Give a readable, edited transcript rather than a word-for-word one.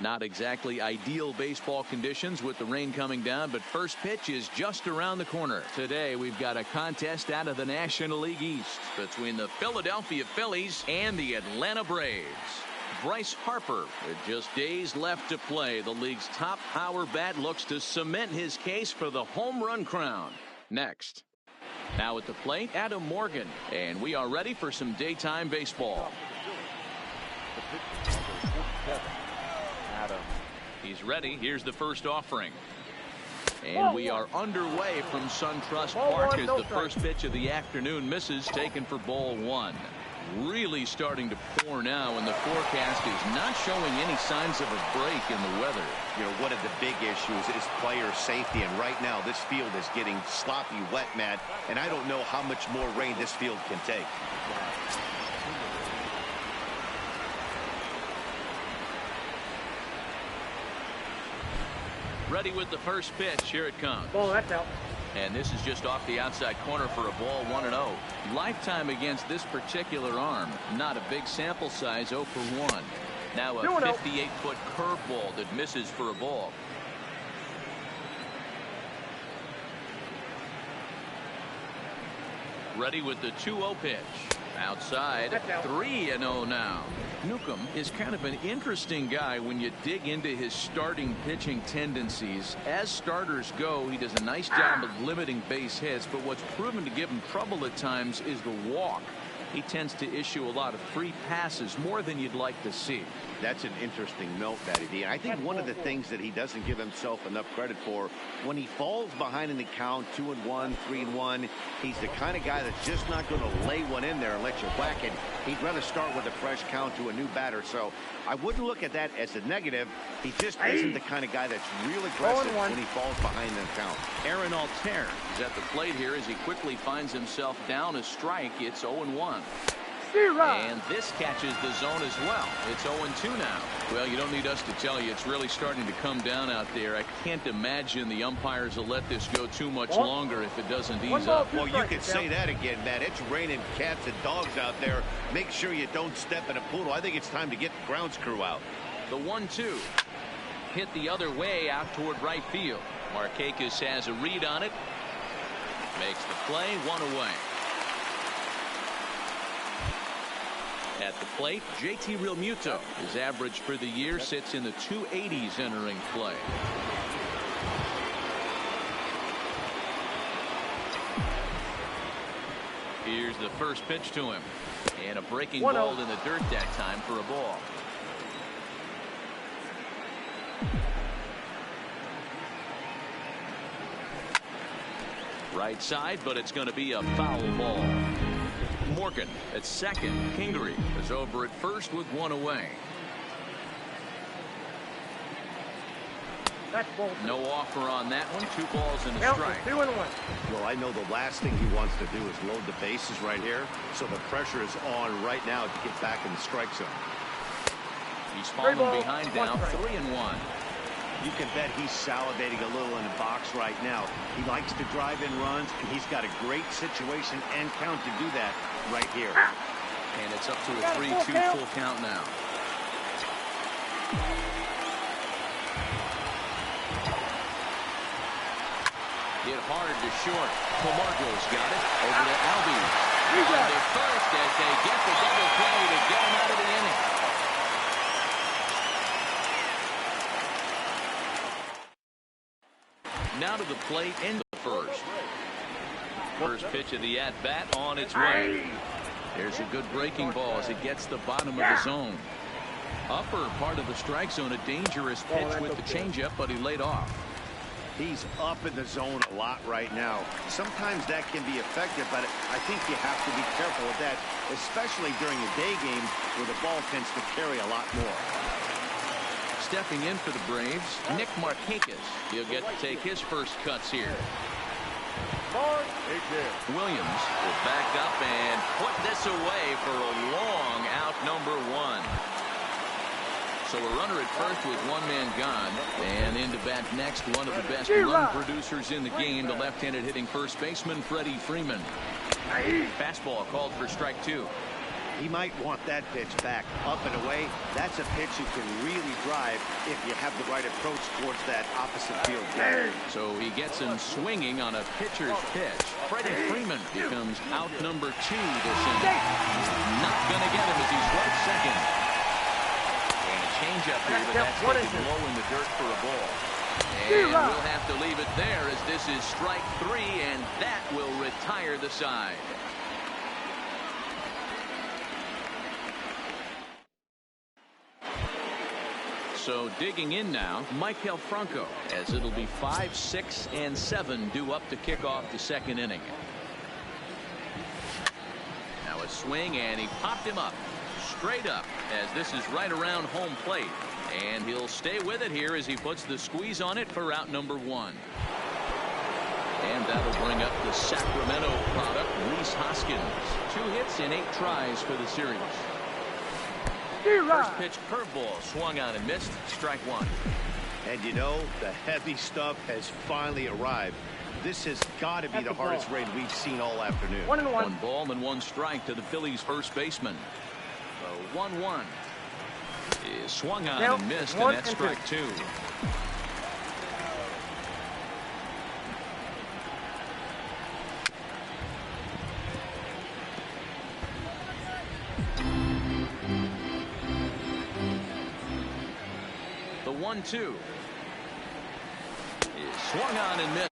Not exactly ideal baseball conditions with the rain coming down, but first pitch is just around the corner. Today we've got a contest out of the National League East between the Philadelphia Phillies and the Atlanta Braves. Bryce Harper, with just days left to play, the league's top power bat, looks to cement his case for the home run crown. Next. Now at the plate, Adam Morgan, and we are ready for some daytime baseball. He's ready. Here's the first offering. And we are underway from SunTrust Park as the first pitch of the afternoon misses, taken for ball one. Really starting to pour now, and the forecast is not showing any signs of a break in the weather. You know, one of the big issues is player safety, and right now this field is getting sloppy wet, Matt, and I don't know how much more rain this field can take. Ready with the first pitch. Here it comes. Ball, that's out. And this is just off the outside corner for a ball, 1-0. Lifetime against this particular arm. Not a big sample size, 0 for 1. Now a 58-foot curveball that misses for a ball. Ready with the 2-0 pitch. Outside, 3-0 now. Newcomb is kind of an interesting guy when you dig into his starting pitching tendencies. As starters go, he does a nice job of limiting base hits, but what's proven to give him trouble at times is the walk. He tends to issue a lot of free passes, more than you'd like to see. That's an interesting note, Matty D. I think one of the things that he doesn't give himself enough credit for, when he falls behind in the count, 2-1, 3-1, he's the kind of guy that's just not going to lay one in there and let you whack it. He'd rather start with a fresh count to a new batter. So I wouldn't look at that as a negative. He just isn't the kind of guy that's real aggressive when he falls behind in the count. Aaron Altair is at the plate here as he quickly finds himself down a strike. It's 0-1. And this catches the zone as well. It's 0-2 now. Well, you don't need us to tell you it's really starting to come down out there. I can't imagine the umpires will let this go too much longer if it doesn't ease up. Well, you could say that again, Matt. It's raining cats and dogs out there. Make sure you don't step in a poodle. I think it's time to get the grounds crew out. The 1-2 hit the other way out toward right field. Markakis has a read on it. Makes the play, 1 away. At the plate, JT Realmuto. His average for the year sits in the 280s entering play. Here's the first pitch to him. And a breaking ball in the dirt that time for a ball. Right side, but it's going to be a foul ball. Morgan at second. Kingery is over at first with 1 away. No offer on that one. 2 balls and a strike. 2-1. Well, I know the last thing he wants to do is load the bases right here. So the pressure is on right now to get back in the strike zone. He's falling behind now. 3-1. You can bet he's salivating a little in the box right now. He likes to drive in runs, and he's got a great situation and count to do that right here. And it's up to a 3-2 full count now. Hit hard to short. Camargo's got it. Over to Albies. On to first as they get the double play to get him out of the inning. Now to the plate in the first. First pitch of the at-bat on its way. There's a good breaking ball as it gets the bottom of the zone. Upper part of the strike zone, a dangerous pitch with the changeup, but he laid off. He's up in the zone a lot right now. Sometimes that can be effective, but I think you have to be careful with that, especially during a day game where the ball tends to carry a lot more. Stepping in for the Braves, Nick Markakis. He'll get to take his first cuts here. Williams will back up and put this away for a long out, number 1. So a runner at first with 1 man gone, and into bat next, one of the best run producers in the game, the left-handed hitting first baseman Freddie Freeman. Fastball called for strike 2. He might want that pitch back up and away. That's a pitch you can really drive if you have the right approach towards that opposite field game. So he gets him swinging on a pitcher's pitch. Freddie Freeman becomes out number 2 this inning. Not going to get him as he strikes second. And a changeup here, but that's taken low in the dirt for a ball. And we'll have to leave it there as this is strike 3, and that will retire the side. So digging in now, Michael Franco, as it'll be 5, 6, and 7 due up to kick off the second inning. Now a swing, and he popped him up, straight up, as this is right around home plate. And he'll stay with it here as he puts the squeeze on it for out number 1. And that'll bring up the Sacramento product, Rhys Hoskins. 2 hits in 8 tries for the series. First pitch curveball swung on and missed. Strike 1. And you know, the heavy stuff has finally arrived. This has got to be the hardest rain we've seen all afternoon. 1-1. 1 ball and 1 strike to the Phillies first baseman. So 1-1 is swung on and missed, and that's strike 2. The 1-2 is swung on and missed.